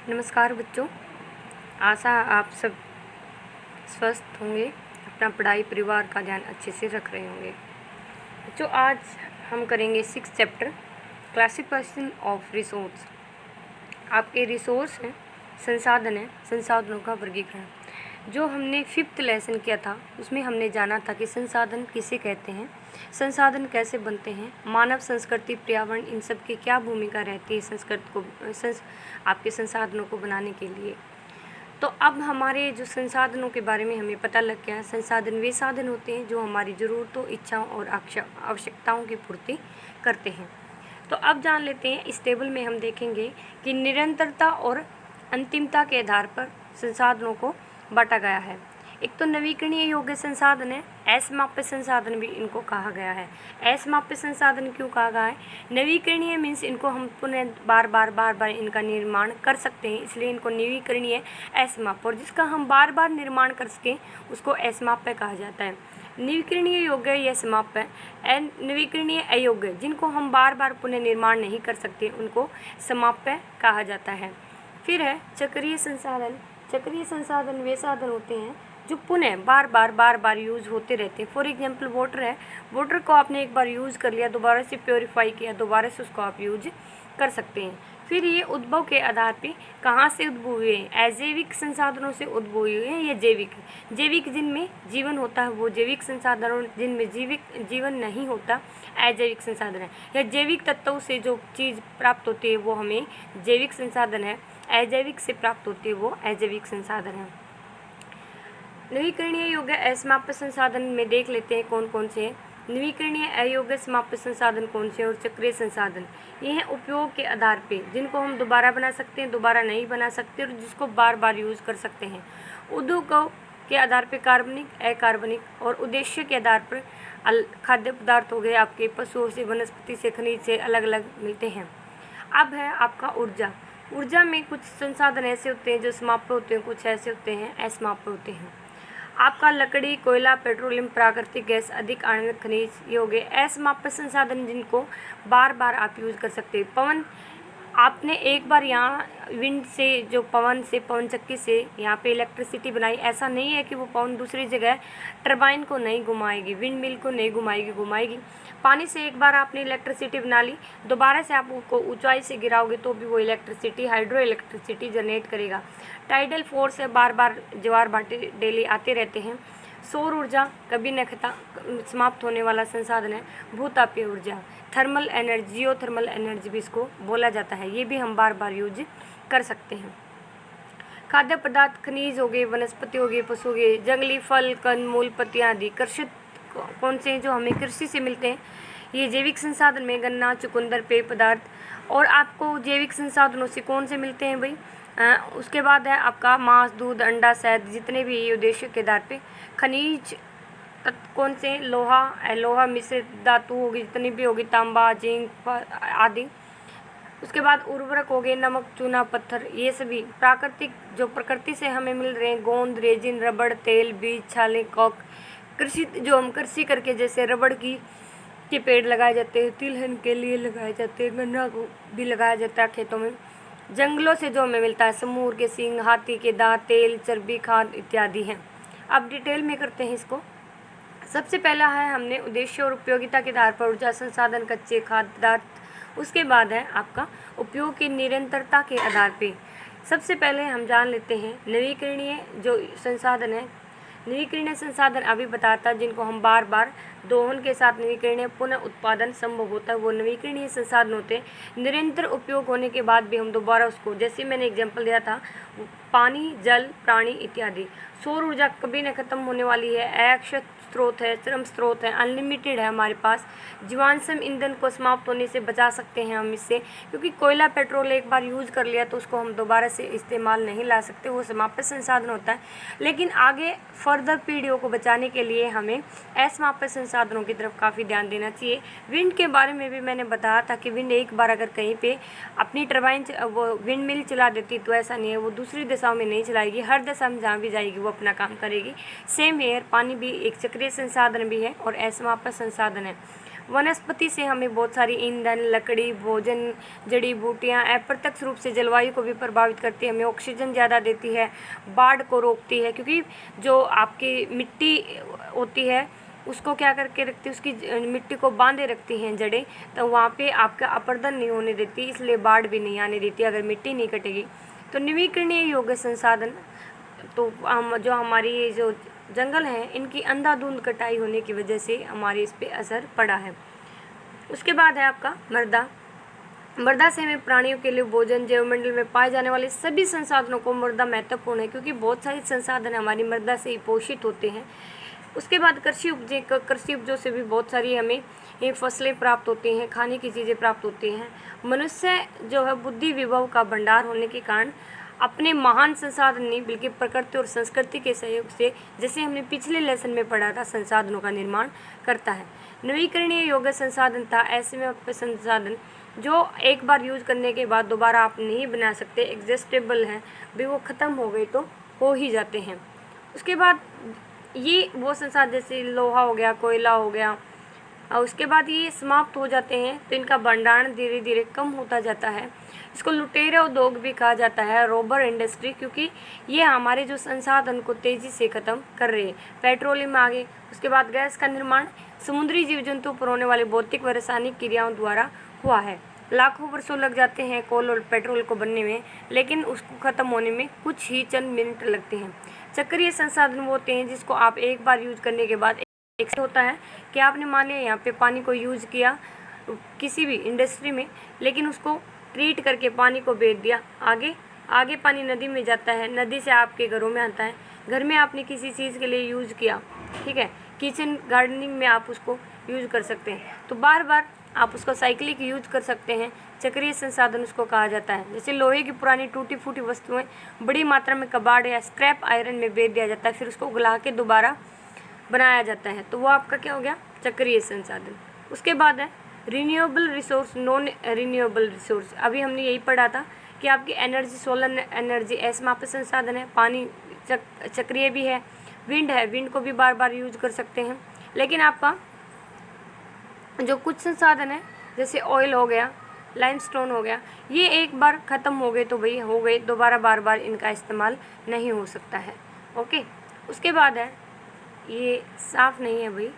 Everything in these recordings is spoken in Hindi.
नमस्कार बच्चों, आशा आप सब स्वस्थ होंगे, अपना पढ़ाई परिवार का ध्यान अच्छे से रख रहे होंगे। बच्चों, आज हम करेंगे 6 चैप्टर क्लासिफिकेशन ऑफ रिसोर्स। आपके रिसोर्स हैं, संसाधन है, संसाधनों का वर्गीकरण। जो हमने 5th लेसन किया था उसमें हमने जाना था कि संसाधन किसे कहते हैं, संसाधन कैसे बनते हैं, मानव संस्कृति, पर्यावरण, इन सब की क्या भूमिका रहती है संस्कृति को आपके संसाधनों को बनाने के लिए। तो अब हमारे जो संसाधनों के बारे में हमें पता लग गया। संसाधन वे साधन होते हैं जो हमारी ज़रूरतों, इच्छाओं और आवश्यकताओं की पूर्ति करते हैं। तो अब जान लेते हैं, इस टेबल में हम देखेंगे कि निरंतरता और अंतिमता के आधार पर संसाधनों को बांटा गया है। एक तो नवीकरणीय योग्य संसाधन है, असमाप्य संसाधन भी इनको कहा गया है। असमाप्य संसाधन क्यों कहा गया है? नवीकरणीय मीन्स इनको हम पुनः बार बार इनका निर्माण कर सकते हैं, इसलिए इनको नवीकरणीय असमाप्य, और जिसका हम बार बार निर्माण कर सकें उसको असमाप्य कहा जाता है। नवीकरणीय योग्य या समाप्य, नवीकरणीय अयोग्य जिनको हम बार बार पुनः निर्माण नहीं कर सकते उनको समाप्य कहा जाता है। फिर है चक्रीय संसाधन। चक्रीय संसाधन वे साधन होते हैं जो पुनः बार बार यूज़ होते रहते हैं। फॉर एग्जांपल वाटर है, वाटर को आपने एक बार यूज़ कर लिया, दोबारा से प्योरीफाई किया, दोबारा से उसको आप यूज कर सकते हैं। फिर ये उद्भव के आधार पे कहाँ से उद्भव हुए हैं? अजैविक संसाधनों से उद्भव हुए हैं या जैविक जिनमें जीवन होता है वो जैविक संसाधनों, जिनमें जीवन नहीं होता अजैविक संसाधन है। या जैविक तत्वों से जो चीज़ प्राप्त होती है वो हमें जैविक संसाधन है, अजैविक से प्राप्त होती है वो अजैविक संसाधन है। नवीकरणीय योग्य असमाप्य संसाधन में देख लेते हैं कौन कौन से हैं। नवीकरणीय अयोग्य समाप्य संसाधन कौन से, और चक्रीय संसाधन ये हैं उपयोग के आधार पे, जिनको हम दोबारा बना सकते हैं, दोबारा नहीं बना सकते, और जिसको बार बार यूज़ कर सकते हैं। उद्योगों के आधार पे कार्बनिक, अकार्बनिक, और उद्देश्य के आधार पर खाद्य पदार्थ हो गए आपके पशुओं से, वनस्पति से, खनिज से अलग अलग मिलते हैं। अब है आपका ऊर्जा। ऊर्जा में कुछ संसाधन ऐसे होते हैं जो समाप्य होते हैं, कुछ ऐसे होते हैं असमाप्य होते हैं। आपका लकड़ी, कोयला, पेट्रोलियम, प्राकृतिक गैस, अधिक आणविक खनिज, ये हो गए असमाप्य संसाधन जिनको बार बार आप यूज़ कर सकते हैं। पवन, आपने एक बार यहाँ विंड से, जो पवन से, पवन चक्की से यहाँ पे इलेक्ट्रिसिटी बनाई, ऐसा नहीं है कि वो पवन दूसरी जगह टरबाइन को नहीं घुमाएगी, विंड मिल को नहीं घुमाएगी। पानी से एक बार आपने इलेक्ट्रिसिटी बना ली, दोबारा से आप उसको ऊंचाई से गिराओगे तो भी वो इलेक्ट्रिसिटी, हाइड्रो इलेक्ट्रिसिटी जनरेट करेगा। टाइडल फोर्स है, बार बार ज्वार भाटे डेली आते रहते हैं। सौर ऊर्जा कभी न समाप्त होने वाला संसाधन है। भूतापीय ऊर्जा, थर्मल एनर्जी, जियोथर्मल एनर्जी भी इसको बोला जाता है, ये भी हम बार बार यूज कर सकते हैं। खाद्य पदार्थ, खनिज हो गए, वनस्पति हो गए, पशु हो गए, जंगली फल, कंद, मूल, पत्तियाँ आदि। कृषि कौन से हैं जो हमें कृषि से मिलते हैं? ये जैविक संसाधन में गन्ना, चुकंदर, पेय पदार्थ। और आपको जैविक संसाधनों से कौन से मिलते हैं भाई? उसके बाद है आपका मांस, दूध, अंडा, शहद, जितने भी ये उद्देश्य के आधार पे। खनिज कौन से? लोहा मिश्रित धातु होगी, जितनी भी होगी, तांबा, जिंक आदि। उसके बाद उर्वरक हो गए, नमक, चूना, पत्थर, ये सभी। प्राकृतिक, जो प्रकृति से हमें मिल रहे हैं, गोंद, रेजिन, रबड़, तेल, बीज, छाले, कॉक। कृषि, जो हम कृषि करके, जैसे रबड़ के पेड़ लगाए जाते हैं, तिलहन के लिए लगाए जाते हैं, गन्ना को भी लगाया जाता है खेतों में। जंगलों से जो हमें मिलता है, समूर के सींग, हाथी के दांत, तेल, चर्बी, खाद इत्यादि हैं। अब डिटेल में करते हैं इसको। सबसे पहला है हमने उद्देश्य और उपयोगिता के आधार पर ऊर्जा संसाधन, कच्चे खाद्य पदार्थ। उसके बाद है आपका उपयोग की निरंतरता के आधार पे। सबसे पहले हम जान लेते हैं नवीकरणीय जो संसाधन है। नवीकरणीय संसाधन अभी बताता है जिनको हम बार बार दोहन के साथ नवीकरणीय पुनः उत्पादन संभव होता है, वो नवीकरणीय संसाधन होते हैं। निरंतर उपयोग होने के बाद भी हम दोबारा उसको, जैसे मैंने एग्जांपल दिया था, पानी, जल, प्राणी इत्यादि। सौर ऊर्जा कभी न खत्म होने वाली है, अक्षय स्रोत है, श्रम स्रोत है, अनलिमिटेड है हमारे पास। जीवाश्म ईंधन को समाप्त होने से बचा सकते हैं हम इससे, क्योंकि कोयला, पेट्रोल एक बार यूज़ कर लिया तो उसको हम दोबारा से इस्तेमाल नहीं ला सकते, वो समाप्य संसाधन होता है। लेकिन आगे फर्दर पीढ़ियों को बचाने के लिए हमें असमाप्य संसाधनों की तरफ काफ़ी ध्यान देना चाहिए। विंड के बारे में भी मैंने बताया था कि विंड एक बार अगर कहीं पे अपनी टरबाइन, वो विंड मिल चला देती तो ऐसा नहीं है, वो दूसरी दिशाओं में नहीं चलाएगी, हर दिशा में जहाँ भी जाएगी वो अपना काम करेगी। सेम हेयर, पानी भी एक चक्रीय संसाधन भी है और असमाप्य संसाधन है। वनस्पति से हमें बहुत सारी ईंधन, लकड़ी, भोजन, जड़ी बूटियाँ अप्रत्यक्ष रूप से जलवायु को भी प्रभावित करती है, हमें ऑक्सीजन ज़्यादा देती है, बाढ़ को रोकती है, क्योंकि जो आपकी मिट्टी होती है उसको क्या करके रखती है, उसकी मिट्टी को बांधे रखती हैं जड़ें, तो वहाँ पे आपका अपरदन नहीं होने देती, इसलिए बाढ़ भी नहीं आने देती अगर मिट्टी नहीं कटेगी। तो नवीकरणीय योग्य संसाधन, तो जो हमारी जो जंगल हैं इनकी अंधाधुंध कटाई होने की वजह से हमारे इस पे असर पड़ा है। उसके बाद है आपका मृदा। मृदा से हमें प्राणियों के लिए भोजन, जैवमंडल में पाए जाने वाले सभी संसाधनों को मृदा महत्वपूर्ण है, क्योंकि बहुत सारे संसाधन हमारी मृदा से ही पोषित होते हैं। उसके बाद कृषि उपजों से भी बहुत सारी हमें ये फसलें प्राप्त होती हैं, खाने की चीज़ें प्राप्त होती हैं। मनुष्य जो है बुद्धि विभव का भंडार होने के कारण अपने महान संसाधन नहीं बल्कि प्रकृति और संस्कृति के सहयोग से, जैसे हमने पिछले लेसन में पढ़ा था, संसाधनों का निर्माण करता है। नवीकरणीय योग्य संसाधन था ऐसे में संसाधन जो एक बार यूज करने के बाद दोबारा आप नहीं बना सकते, एग्जिस्टेबल हैं, भी वो ख़त्म हो गए तो हो ही जाते हैं। उसके बाद ये वो संसाधन जैसे लोहा हो गया, कोयला हो गया, और उसके बाद ये समाप्त हो जाते हैं तो इनका भंडारण धीरे धीरे कम होता जाता है। इसको लुटेरे उद्योग भी कहा जाता है, रोबर इंडस्ट्री, क्योंकि ये हमारे जो संसाधन को तेज़ी से ख़त्म कर रहे हैं। पेट्रोलियम आगे, उसके बाद गैस का निर्माण समुद्री जीव जंतु पर होने वाली भौतिक व रासायनिक क्रियाओं द्वारा हुआ है। लाखों वर्षों लग जाते हैं कोल और पेट्रोल को बनने में, लेकिन उसको ख़त्म होने में कुछ ही चंद मिनट लगते हैं। चक्रीय संसाधन वो होते हैं जिसको आप एक बार यूज करने के बाद एक होता है कि आपने मान लिया यहाँ पे पानी को यूज़ किया किसी भी इंडस्ट्री में, लेकिन उसको ट्रीट करके पानी को बेच दिया, आगे पानी नदी में जाता है, नदी से आपके घरों में आता है, घर में आपने किसी चीज़ के लिए यूज़ किया, ठीक है, किचन गार्डनिंग में आप उसको यूज़ कर सकते हैं, तो बार बार आप उसको साइक्लिक यूज कर सकते हैं। चक्रीय संसाधन उसको कहा जाता है। जैसे लोहे की पुरानी टूटी फूटी वस्तुएं बड़ी मात्रा में कबाड़ या स्क्रैप आयरन में बेच दिया जाता है, फिर उसको उगला के दोबारा बनाया जाता है, तो वो आपका क्या हो गया, चक्रीय संसाधन। उसके बाद है renewable resource, non renewable resource. अभी हमने यही पढ़ा था कि आपकी एनर्जी, सोलर एनर्जी असमाप्य संसाधन है, पानी चक्रीय भी है, विंड है, विंड को भी बार बार यूज कर सकते हैं। लेकिन आपका जो कुछ संसाधन है जैसे ऑयल हो गया, लाइमस्टोन हो गया, ये एक बार ख़त्म हो गए तो भाई हो गए, दोबारा बार बार इनका इस्तेमाल नहीं हो सकता है। ओके, उसके बाद है ये साफ़ नहीं है भाई,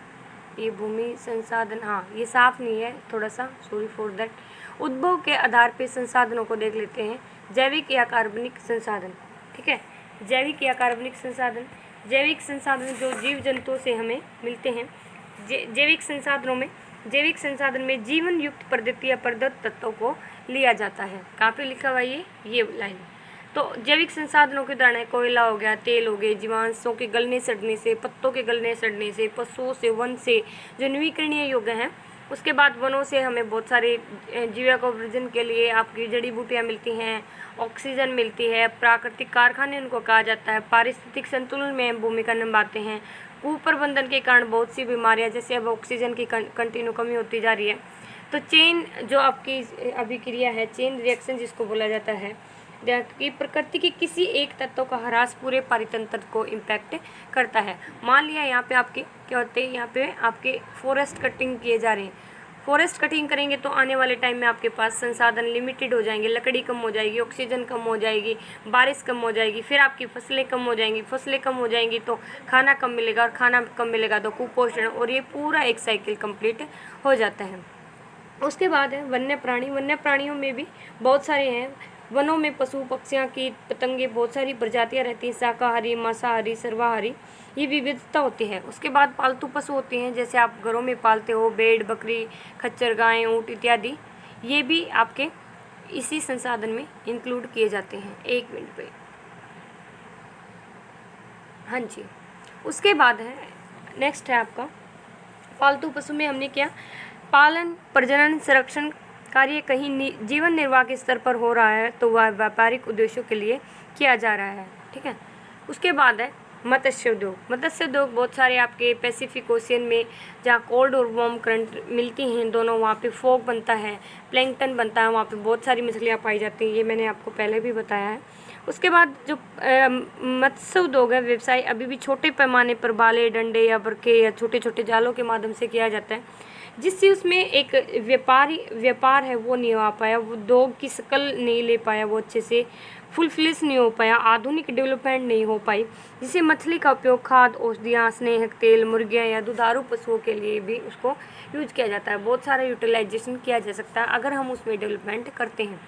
ये भूमि संसाधन, हाँ ये साफ़ नहीं है थोड़ा सा, सॉरी फॉर दैट। उद्भव के आधार पे संसाधनों को देख लेते हैं। जैविक या कार्बनिक संसाधन, ठीक है, जैविक या कार्बनिक संसाधन। जैविक संसाधन जो जीव जंतुओं से हमें मिलते हैं। जैविक संसाधन में जीवन युक्त पद्धति या प्रदत्त तत्वों को लिया जाता है। कहाँ पे लिखा हुआ है ये लाइन। तो जैविक संसाधनों के उदाहरण है कोयला हो गया, तेल हो गए, जीवांशों के गलने सड़ने से, पत्तों के गलने सड़ने से, पशुओं से, वन से जो नवीकरणीय योग्य हैं। उसके बाद वनों से हमें बहुत सारे जीविकोपार्जन के लिए आपकी जड़ी बूटियाँ मिलती हैं, ऑक्सीजन मिलती है, प्राकृतिक कारखाने उनको कहा जाता है, पारिस्थितिक संतुलन में भूमिका निभाते हैं। कुप्रबंधन के कारण बहुत सी बीमारियां, जैसे अब ऑक्सीजन की कंटिन्यू कमी होती जा रही है, तो चेन जो आपकी अभिक्रिया है, चेन रिएक्शन जिसको बोला जाता है, कि प्रकृति के किसी एक तत्व का ह्रास पूरे पारितंत्र को इम्पैक्ट करता है। मान लिया यहाँ पे आपके क्या होते हैं, यहाँ पे आपके फॉरेस्ट कटिंग किए जा रहे हैं, फॉरेस्ट कटिंग करेंगे तो आने वाले टाइम में आपके पास संसाधन लिमिटेड हो जाएंगे, लकड़ी कम हो जाएगी, ऑक्सीजन कम हो जाएगी, बारिश कम हो जाएगी, फिर आपकी फसलें कम हो जाएंगी, फसलें कम हो जाएंगी तो खाना कम मिलेगा, और खाना कम मिलेगा तो कुपोषण, और ये पूरा एक साइकिल कंप्लीट हो जाता है। उसके बाद है वन्य प्राणी। वन्य प्राणियों में भी बहुत सारे हैं। वनों में पशु पक्षियाँ, कीट पतंगे, बहुत सारी प्रजातियाँ रहती हैं, शाकाहारी, मांसाहारी, सर्वाहारी, ये विविधता होती है। उसके बाद पालतू पशु होते हैं, जैसे आप घरों में पालते हो भेड़, बकरी, खच्चर, गाय, ऊँट इत्यादि, ये भी आपके इसी संसाधन में इंक्लूड किए जाते हैं। 1 मिनट पे, हाँ जी। उसके बाद है नेक्स्ट है आपका पालतू पशु में हमने क्या, पालन, प्रजनन, संरक्षण कार्य कहीं जीवन निर्वाह के स्तर पर हो रहा है तो वह व्यापारिक उद्देश्यों के लिए किया जा रहा है, ठीक है। उसके बाद है मत्स्य उद्योग। मत्स्य उद्योग बहुत सारे आपके पैसिफिक ओशियन में, जहाँ कोल्ड और वार्म करंट मिलती हैं दोनों, वहाँ पे फॉग बनता है, प्लैंकटन बनता है, वहाँ पे बहुत सारी मछलियाँ पाई जाती हैं, ये मैंने आपको पहले भी बताया है। उसके बाद जो मत्स्य उद्योग है, व्यवसाय अभी भी छोटे पैमाने पर भाले, डंडे या बरके या छोटे छोटे जालों के माध्यम से किया जाता है। जिससे उसमें एक व्यापार है वो नहीं हो पाया, वो उद्योग की शक्ल नहीं ले पाया, वो अच्छे से फुल फ्लिश नहीं हो पाया, आधुनिक डेवलपमेंट नहीं हो पाई, जिससे मछली का उपयोग खाद्य, औषधियाँ, स्नेहक तेल, मुर्गियाँ या दुधारू पशुओं के लिए भी उसको यूज किया जाता है। बहुत सारा यूटिलाइजेशन किया जा सकता है अगर हम उसमें डेवलपमेंट करते हैं।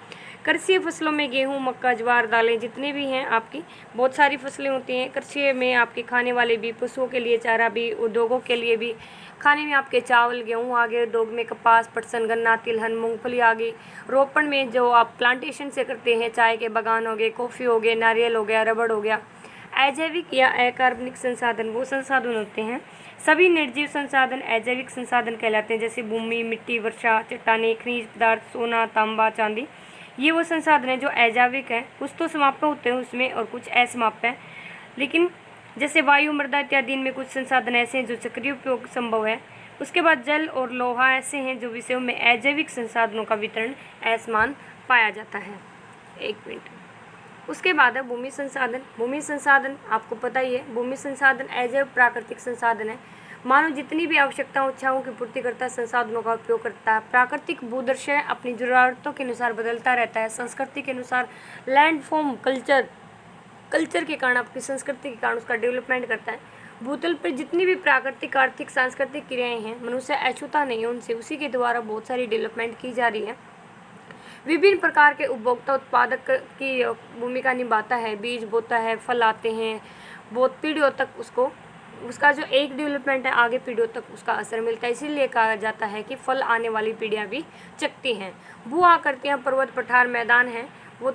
कृषि फसलों में गेहूँ, मक्का, ज्वार, दालें जितने भी हैं आपकी बहुत सारी फसलें होती हैं। कृषि में आपके खाने वाले भी, पशुओं के लिए चारा भी, उद्योगों के लिए भी। खाने में आपके चावल, गेहूँ आ गए, उद्योग में कपास, पटसन, गन्ना, तिलहन, मूंगफली आ गई। रोपण में जो आप प्लांटेशन से करते हैं, चाय के बागान हो गए, कॉफ़ी हो गए, नारियल हो गया, रबड़ हो गया। अजैविक या अकार्बनिक संसाधन वो संसाधन होते हैं, सभी निर्जीव संसाधन अजैविक संसाधन कहलाते हैं, जैसे भूमि, मिट्टी, वर्षा, चट्टानें, खनिज पदार्थ, सोना, तांबा, चांदी। ये वो संसाधन हैं जो अजैविक हैं। कुछ तो समाप्य होते हैं उसमें और कुछ असमाप्य हैं। लेकिन जैसे वायु, मृदा इत्यादि में कुछ संसाधन ऐसे हैं जो चक्रीय उपयोग संभव है। उसके बाद जल और लोहा ऐसे हैं जो विषयों में अजैविक संसाधनों का वितरण असमान पाया जाता है। एक मिनट। उसके बाद है भूमि संसाधन। भूमि संसाधन आपको पता ही है, भूमि संसाधन अजैव प्राकृतिक संसाधन है। मानव जितनी भी आवश्यकताओं, इच्छाओं की पूर्ति करता है, संसाधनों का उपयोग करता है। प्राकृतिक भूदृश्य अपनी ज़रूरतों के अनुसार बदलता रहता है, संस्कृति के अनुसार, लैंडफॉर्म कल्चर के कारण, आपकी संस्कृति के कारण उसका डेवलपमेंट करता है। भूतल पर जितनी भी प्राकृतिक, आर्थिक, सांस्कृतिक क्रियाएं हैं, मनुष्य अछूता नहीं है उनसे, उसी के द्वारा बहुत सारी डेवलपमेंट की जा रही है। विभिन्न प्रकार के उपभोक्ता उत्पादक की भूमिका निभाता है। बीज बोता है, फल आते हैं, बहुत पीढ़ियों तक उसका जो एक डेवलपमेंट है आगे पीढ़ियों तक उसका असर मिलता है। इसीलिए कहा जाता है कि फल आने वाली पीढ़ियाँ भी चखती हैं। भू आकृतियाँ, पर्वत, पठार, मैदान हैं, वो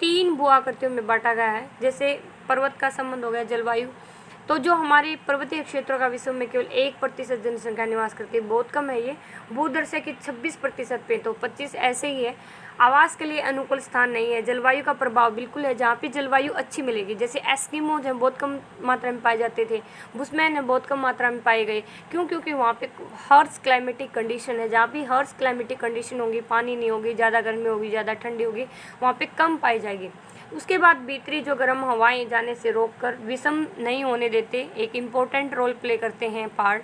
3 भू आकृतियों में बांटा गया है। जैसे पर्वत का संबंध हो गया जलवायु, तो जो हमारे पर्वतीय क्षेत्रों का विश्व में केवल 1% जनसंख्या निवास करती है, बहुत कम है ये। भूदृश्य की 26% पे, तो 25 ऐसे ही है। आवास के लिए अनुकूल स्थान नहीं है। जलवायु का प्रभाव बिल्कुल है, जहाँ पे जलवायु अच्छी मिलेगी। जैसे एस्किमोज हैं, बहुत कम मात्रा में पाए जाते थे। बुशमैन है, बहुत कम मात्रा में पाए गए। क्यों? क्योंकि वहाँ पे हर्श क्लाइमेटिक कंडीशन है। जहाँ भी हर्श क्लाइमेटिक कंडीशन होगी, पानी नहीं होगी, ज़्यादा गर्मी होगी, ज़्यादा ठंडी होगी, वहाँ पे कम पाई जाएगी। उसके बाद भीतरी जो गर्म हवाएं जाने से रोककर विषम नहीं होने देते, एक इम्पोर्टेंट रोल प्ले करते हैं पहाड़।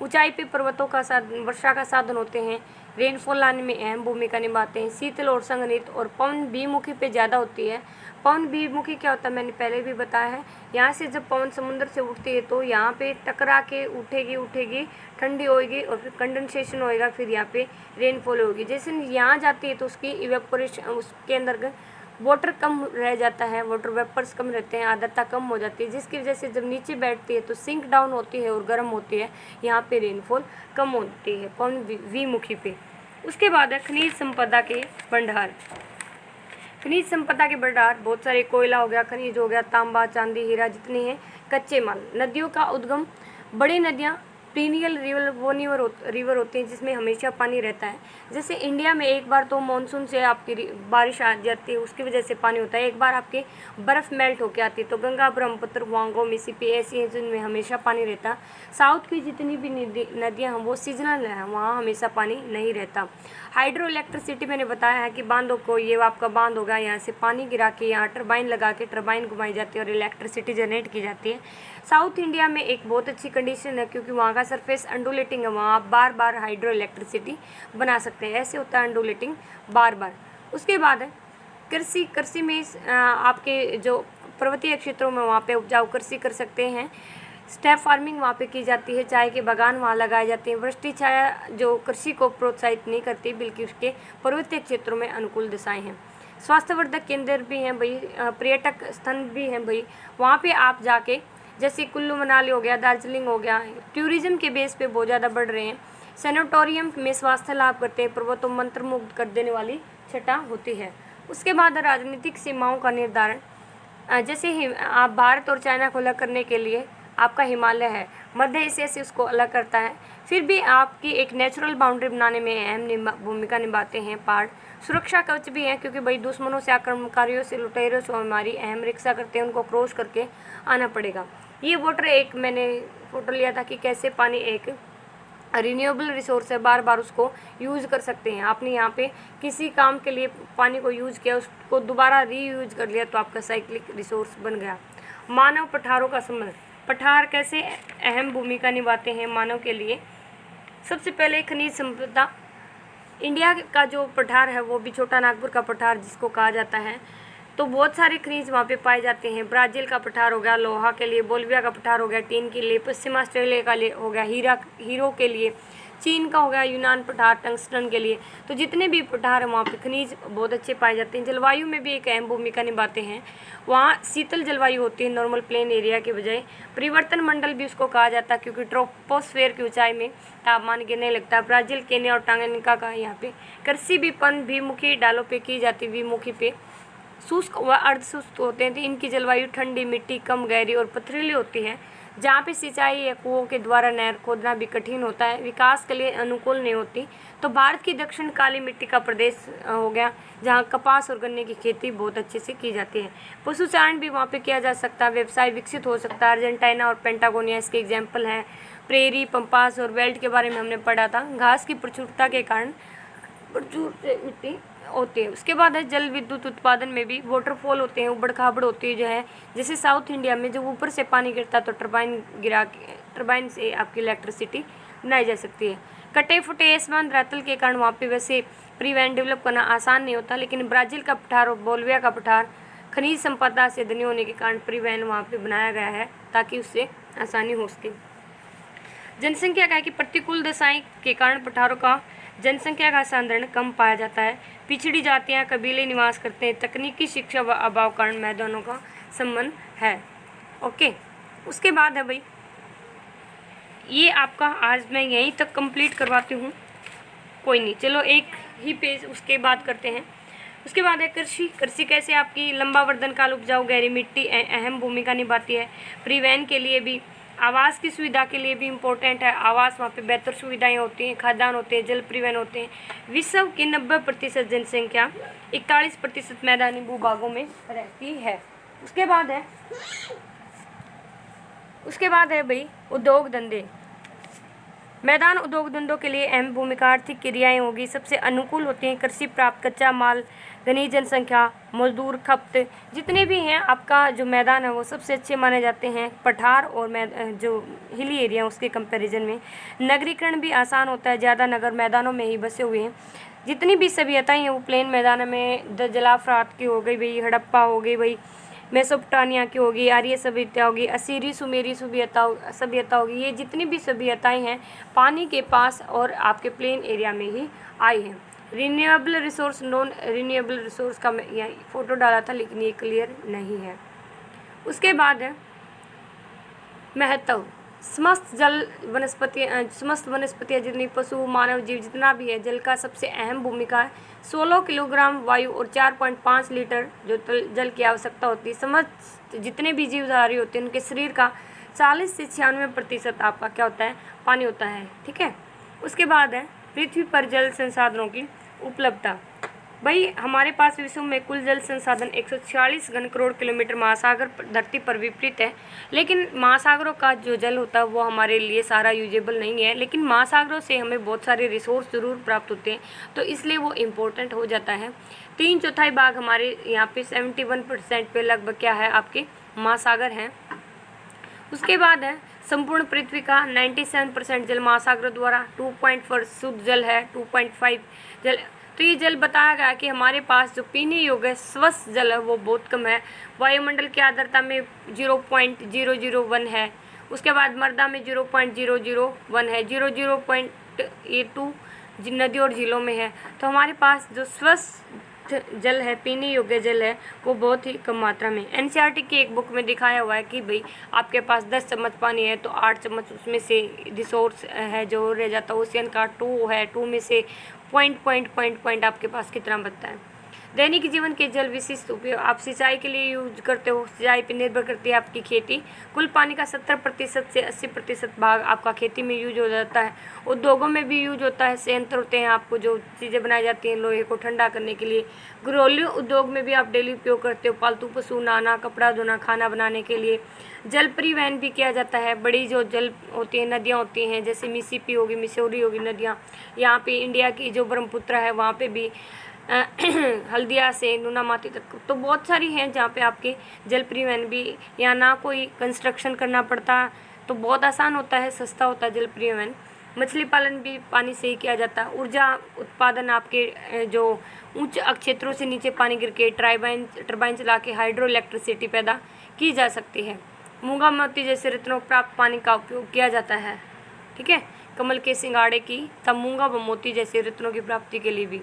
ऊंचाई पे पर्वतों का साधन, वर्षा का साधन होते हैं, रेनफॉल लाने में अहम भूमिका निभाते हैं। शीतल और संघनित और पवन बीमुखी पे ज़्यादा होती है। पवन बीमुखी क्या होता है मैंने पहले भी बताया है। यहाँ से जब पवन समुद्र से उठती है तो यहाँ पे टकरा के उठेगी, ठंडी होएगी और फिर कंडेंसेशन होएगा, फिर यहाँ पे रेनफॉल होगी। जैसे यहाँ जाती है तो उसकी इवेपोरेशन, उसके अंदर वाटर कम रह जाता है, वाटर वेपर्स कम रहते हैं, आर्द्रता कम हो जाती है, जिसकी वजह से जब नीचे बैठती है तो सिंक डाउन होती है और गर्म होती है। यहाँ पे रेनफॉल कम होती है पवन विमुखी पे। उसके बाद है खनिज संपदा के भंडार। खनिज संपदा के भंडार बहुत सारे, कोयला हो गया, खनिज हो गया, तांबा, चांदी, हीरा, जितने हैं कच्चे माल। नदियों का उद्गम, बड़ी नदियाँ पीनियल रिवर होते हैं जिसमें हमेशा पानी रहता है। जैसे इंडिया में एक बार तो मानसून से आपकी बारिश आ जाती है, उसकी वजह से पानी होता है। एक बार आपके बर्फ़ मेल्ट होके आती है, तो गंगा, ब्रह्मपुत्र, वांगो, मिसिसिपी ऐसी हैं जिनमें हमेशा पानी रहता है। साउथ की जितनी भी नदियाँ हैं वो सीजनल हैं, वहाँ हमेशा पानी नहीं रहता। हाइड्रो इलेक्ट्रिसिटी मैंने बताया है कि बांधों को, ये आपका बांध होगा, यहाँ से पानी गिरा के यहाँ टरबाइन लगा के टरबाइन घुमाई जाती है और इलेक्ट्रिसिटी जनरेट की जाती है। साउथ इंडिया में एक बहुत अच्छी कंडीशन है क्योंकि वहाँ का सरफेस अंडुलेटिंग है, वहाँ आप बार बार हाइड्रो इलेक्ट्रिसिटी बना सकते हैं। ऐसे होता है अंडुलेटिंग बार बार। उसके बाद है कृषि में आपके जो पर्वतीय क्षेत्रों में वहाँ पे उपजाऊ कृषि कर सकते हैं। स्टेप फार्मिंग वहाँ पे की जाती है, चाय के बागान वहाँ लगाए जाते हैं। वृष्टि छाया जो कृषि को प्रोत्साहित नहीं करती, बल्कि उसके पर्वतीय क्षेत्रों में अनुकूल दिशाएं हैं। स्वास्थ्यवर्धक केंद्र भी हैं भाई, पर्यटक स्थल भी हैं भाई, वहाँ पे आप जाके, जैसे कुल्लू मनाली हो गया, दार्जिलिंग हो गया, टूरिज्म के बेस पे बहुत ज़्यादा बढ़ रहे हैं। सैनिटोरियम में स्वास्थ्य लाभ करते हैं, पर्वतों मंत्रमुग्ध कर देने वाली छटा होती है। उसके बाद राजनीतिक सीमाओं का निर्धारण, जैसे आप भारत और चाइना को अलग करने के लिए आपका हिमालय है, मध्य एशिया से उसको अलग करता है। फिर भी आपकी एक नेचुरल बाउंड्री बनाने में अहम भूमिका निभाते हैं पहाड़। सुरक्षा कवच भी हैं क्योंकि भाई दुश्मनों से, आक्रमणकारियों से, लुटेरों से हमारी अहम रक्षा करते हैं, उनको क्रॉस करके आना पड़ेगा। ये वाटर, एक मैंने फोटो लिया था कि कैसे पानी एक रिन्यूएबल रिसोर्स है, बार बार उसको यूज़ कर सकते हैं। आपने यहाँ पे किसी काम के लिए पानी को यूज़ किया, उसको दोबारा रीयूज कर लिया तो आपका साइक्लिक रिसोर्स बन गया। मानव पठारों का संबंध, पठार कैसे अहम भूमिका निभाते हैं मानव के लिए। सबसे पहले खनिज संपदा, इंडिया का जो पठार है वो भी छोटा नागपुर का पठार जिसको कहा जाता है, तो बहुत सारे खनिज वहाँ पे पाए जाते हैं। ब्राज़ील का पठार हो गया लोहा के लिए, बोलिविया का पठार हो गया टीन के लिए, पश्चिम ऑस्ट्रेलिया का हो गया हीरो के लिए, चीन का हो गया यूनान पठार टंगस्टन के लिए। तो जितने भी पठार हैं वहाँ पे खनिज बहुत अच्छे पाए जाते हैं। जलवायु में भी एक अहम भूमिका निभाते हैं। वहाँ शीतल जलवायु होती है नॉर्मल प्लेन एरिया के बजाय। परिवर्तन मंडल भी उसको कहा जाता है क्योंकि ट्रोपोस्फेयर की ऊंचाई में तापमान गिरने लगता है। ब्राज़ील, केन्या और टांगानिका का यहाँ पे कृषि भी द्विमुखी डालों पे की जाती है, द्विमुखी पे शुष्क व अर्धशुष्क होते हैं। तो इनकी जलवायु ठंडी, मिट्टी कम गहरी और पथरीली होती है, जहाँ पे सिंचाई या कुओं के द्वारा नहर खोदना भी कठिन होता है, विकास के लिए अनुकूल नहीं होती। तो भारत की दक्षिण काली मिट्टी का प्रदेश हो गया, जहाँ कपास और गन्ने की खेती बहुत अच्छे से की जाती है। पशुचारण भी वहाँ पे किया जा सकता है, व्यवसाय विकसित हो सकता है। अर्जेंटीना और पेंटागोनिया इसके एग्जाम्पल हैं। प्रेरी, पंपास और वेल्ट के बारे में हमने पढ़ा था। घास की प्रचुरता के कारण प्रचुर मिट्टी होती है। उसके बाद है जल विद्युत उत्पादन में भी वाटरफॉल होते हैं, उबड़ खाबड़ होती है जो है, जैसे साउथ इंडिया में जब ऊपर से पानी गिरता है तो टरबाइन से आपकी इलेक्ट्रिसिटी बनाई जा सकती है। कटे फुटे आसमान रतल के कारण वहाँ पे वैसे प्रीवेंट डेवलप करना आसान नहीं होता, लेकिन ब्राज़ील का पठार और बोलिविया का पठार खनिज संपदा से धनी होने के कारण प्रीवेंट वहाँ पे बनाया गया है ताकि उससे आसानी हो सके। जनसंख्या का है कि प्रतिकूल दशाएं के कारण पठारों का जनसंख्या का सांद्रण कम पाया जाता है। पिछड़ी जातियां कबीले निवास करते हैं। तकनीकी शिक्षा व अभाव कारण मैदानों का संबंध है। ओके, उसके बाद है भाई, ये आपका आज मैं यहीं तक कंप्लीट करवाती हूँ, कोई नहीं, चलो एक ही पेज उसके बाद करते हैं। उसके बाद है कृषि। कृषि कैसे आपकी लंबा वर्धन काल, उपजाऊ गहरी मिट्टी अहम भूमिका निभाती है। परिवहन के लिए भी, आवास की सुविधा के लिए भी इम्पोर्टेंट है। आवास वहाँ पे बेहतर सुविधाएं होती हैं, खाद्यान्न होते हैं, जल परिवहन होते हैं। विश्व की 90% जनसंख्या 41% मैदानी भूभागों में रहती है। उसके बाद है भाई उद्योग धंधे। मैदान उद्योग धंधों के लिए अहम भूमिका आर्थिक क्रियाएं होगी, सबसे अनुकूल होती हैं कृषि प्राप्त कच्चा माल, घनी जनसंख्या, मजदूर खपत, जितने भी हैं आपका जो मैदान है वो सबसे अच्छे माने जाते हैं पठार और जो हिली एरिया उसके कंपैरिजन में। नगरीकरण भी आसान होता है, ज़्यादा नगर मैदानों में ही बसे हुए हैं। जितनी भी सभ्यताएं हैं वो प्लेन मैदानों में, जलाफ्रात की हो गई भाई, हड़प्पा हो गई भाई, मेसोपोटामिया की होगी, आर्य सभ्यता होगी, असीरी सुमेरी सभ्यता होगी। ये जितनी भी सभ्यताएं हैं पानी के पास और आपके प्लेन एरिया में ही आई हैं। Renewable resource, non renewable resource का मैं यहाँ फ़ोटो डाला था लेकिन ये क्लियर नहीं है। उसके बाद है महत्व। समस्त वनस्पतियाँ जितनी पशु मानव जीव जितना भी है, जल का सबसे अहम भूमिका है। 16 किलोग्राम वायु और 4.5 लीटर जो जल की आवश्यकता होती है। समस्त जितने भी जीवधारी होते हैं उनके शरीर का 40 से 96% आपका क्या होता है, पानी होता है। ठीक है, उसके बाद है पृथ्वी पर जल संसाधनों की उपलब्धता। भाई हमारे पास विश्व में कुल जल संसाधन 146 घन करोड़ किलोमीटर महासागर धरती पर विपरीत है, लेकिन महासागरों का जो जल होता है वो हमारे लिए सारा यूजेबल नहीं है, लेकिन महासागरों से हमें बहुत सारे रिसोर्स ज़रूर प्राप्त होते हैं, तो इसलिए वो इम्पोर्टेंट हो जाता है। 3/4 भाग हमारे यहाँ पे 71% पे लगभग क्या है आपके महासागर हैं। उसके बाद है संपूर्ण पृथ्वी का 97% जल महासागरों द्वारा, 2.4 शुद्ध जल है, 2.5 जल। तो ये जल बताया गया कि हमारे पास जो पीने योग्य स्वच्छ जल है वो बहुत कम है। वायुमंडल की आर्द्रता में 0.001 है। उसके बाद मृदा में 0.001 है। 0.82 नदी और झीलों में है। तो हमारे पास जो स्वच्छ जल है, पीने योग्य जल है, वो बहुत ही कम मात्रा में। एनसीईआरटी की एक बुक में दिखाया हुआ है कि भाई आपके पास 10 चम्मच पानी है तो 8 चम्मच उसमें से रिसोर्स है जो रह जाता है। ओशियन का 2 है, 2 में से पॉइंट आपके पास कितना बचता है। दैनिक जीवन के जल विशिष्ट उपयोग, आप सिंचाई के लिए यूज करते हो, सिंचाई पर निर्भर करती है आपकी खेती। कुल पानी का 70% से 80% भाग आपका खेती में यूज हो जाता है। उद्योगों में भी यूज होता है, संयंत्र होते हैं आपको जो चीज़ें बनाई जाती हैं लोहे को ठंडा करने के लिए। घरेलू उद्योग में भी आप डेली उपयोग करते हो, पालतू पशु नहाना, कपड़ा धोना, खाना बनाने के लिए। जल परिवहन भी किया जाता है। बड़ी जो जल होती हैं, नदियाँ होती हैं, जैसे मिसिसिपी होगी, मिसौरी होगी नदियाँ, यहाँ पे इंडिया की जो ब्रह्मपुत्र है वहाँ पे भी हल्दिया से नूनामाती तक, तो बहुत सारी हैं जहाँ पे आपके जल परिवहन भी, यहाँ ना कोई कंस्ट्रक्शन करना पड़ता, तो बहुत आसान होता है, सस्ता होता है जल परिवहन। मछली पालन भी पानी से ही किया जाता है। ऊर्जा उत्पादन आपके जो उच्च क्षेत्रों से नीचे पानी गिर के टरबाइन चला के हाइड्रो इलेक्ट्रिसिटी पैदा की जा सकती है। मूंगा मोती जैसे रत्नों प्राप्त पानी का उपयोग किया जाता है। ठीक है, कमल के सिंगाड़े की तब मूंगा व मोती जैसे रत्नों की प्राप्ति के लिए भी।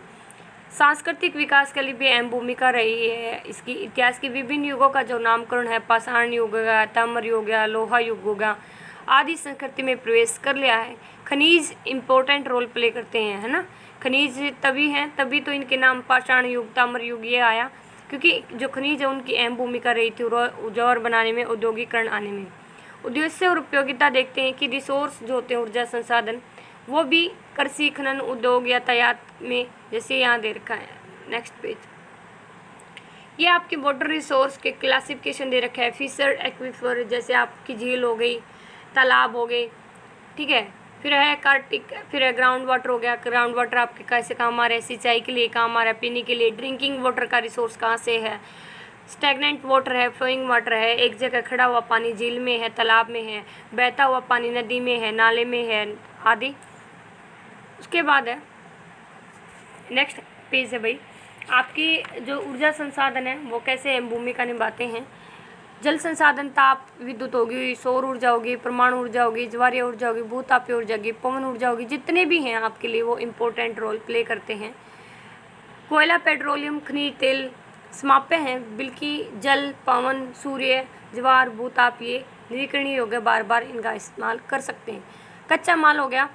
सांस्कृतिक विकास के लिए भी अहम भूमिका रही है इसकी। इतिहास के विभिन्न युगों का जो नामकरण है, पाषाण युग हो गया, ताम्र युग हो गया, लोहा युग हो गया, आदि संस्कृति में प्रवेश कर लिया है। खनिज इम्पोर्टेंट रोल प्ले करते हैं, है ना। खनिज तभी हैं, तभी तो इनके नाम पाषाण युग, ताम्र युग ये आया, क्योंकि जो खनिज है उनकी अहम भूमिका रही थी औजार बनाने में, औद्योगिकरण आने में। उद्देश्य और उपयोगिता देखते हैं कि रिसोर्स जो होते हैं ऊर्जा संसाधन, वो भी कृषि, खनन, उद्योग, यातायात में, जैसे यहाँ दे रखा है नेक्स्ट पेज। ये आपके वाटर रिसोर्स के क्लासिफिकेशन दे रखा है। फिशर एक्वीफर, जैसे आपकी झील हो गई, तालाब हो गए, ठीक है। फिर है कार्टिक, फिर है ग्राउंड वाटर हो गया। ग्राउंड वाटर आपके कैसे काम आ रहा है, सिंचाई के लिए काम आ रहा है, पीने के लिए। ड्रिंकिंग वाटर का रिसोर्स कहाँ से है, स्टैगनेंट वाटर है, फ्लोइंग वाटर है, एक जगह खड़ा हुआ पानी झील में है, तालाब में है, बहता हुआ पानी नदी में है, नाले में है, आदि। उसके बाद है नेक्स्ट पेज है भाई, आपकी जो ऊर्जा संसाधन है वो कैसे अहम भूमिका निभाते हैं। जल संसाधन, ताप विद्युत होगी, सौर ऊर्जा होगी, परमाणु ऊर्जा होगी, ज्वारीय ऊर्जा होगी, भूतापीय ऊर्जा होगी, पवन ऊर्जा होगी, जितने भी हैं आपके लिए वो इम्पोर्टेंट रोल प्ले करते हैं। कोयला, पेट्रोलियम, खनिज तेल समाप्य हैं। बिल्कि जल, पवन, सूर्य, ज्वार, भूताप ये नवीकरणीय हो गया, बार बार इनका इस्तेमाल कर सकते हैं। कच्चा माल हो गया,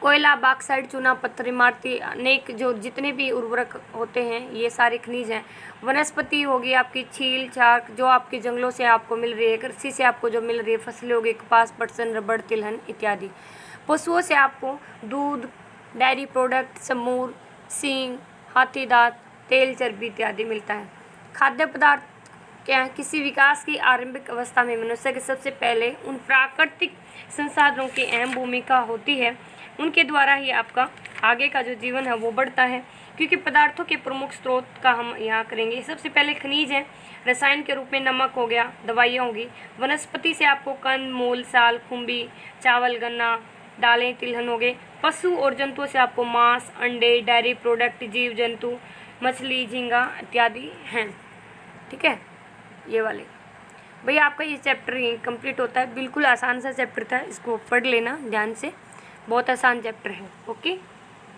कोयला, बॉक्साइट, चूना पत्थर, इमारती, अनेक जो जितने भी उर्वरक होते हैं ये सारे खनिज हैं। वनस्पति होगी आपकी छील छाक, जो आपके जंगलों से आपको मिल रही है, कृषि से आपको जो मिल रही है, फसलें होगी, कपास, पटसन, रबड़, तिलहन इत्यादि। पशुओं से आपको दूध, डेयरी प्रोडक्ट, समूर, सींग, हाथी दांत, तेल, चर्बी इत्यादि मिलता है। खाद्य पदार्थ क्या है, किसी विकास की आरंभिक अवस्था में मनुष्य के सबसे पहले उन प्राकृतिक संसाधनों की अहम भूमिका होती है, उनके द्वारा ही आपका आगे का जो जीवन है वो बढ़ता है। क्योंकि पदार्थों के प्रमुख स्रोत का हम यहाँ करेंगे। सबसे पहले खनिज है, रसायन के रूप में नमक हो गया, दवाइयाँ होगी। वनस्पति से आपको कंद, मूल, साल, खुम्बी, चावल, गन्ना, दालें, तिलहन हो गए। पशु और जंतुओं से आपको मांस, अंडे, डेयरी प्रोडक्ट, जीव जंतु, मछली, झींगा इत्यादि हैं। ठीक है, ये वाले भैया आपका ये चैप्टर कंप्लीट होता है। बिल्कुल आसान सा चैप्टर था, इसको पढ़ लेना ध्यान से, बहुत आसान चैप्टर है। ओके,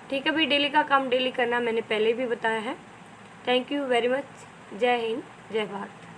ठीक है भाई, डेली का काम डेली करना मैंने पहले भी बताया है। Thank you very much. जय हिंद, जय भारत।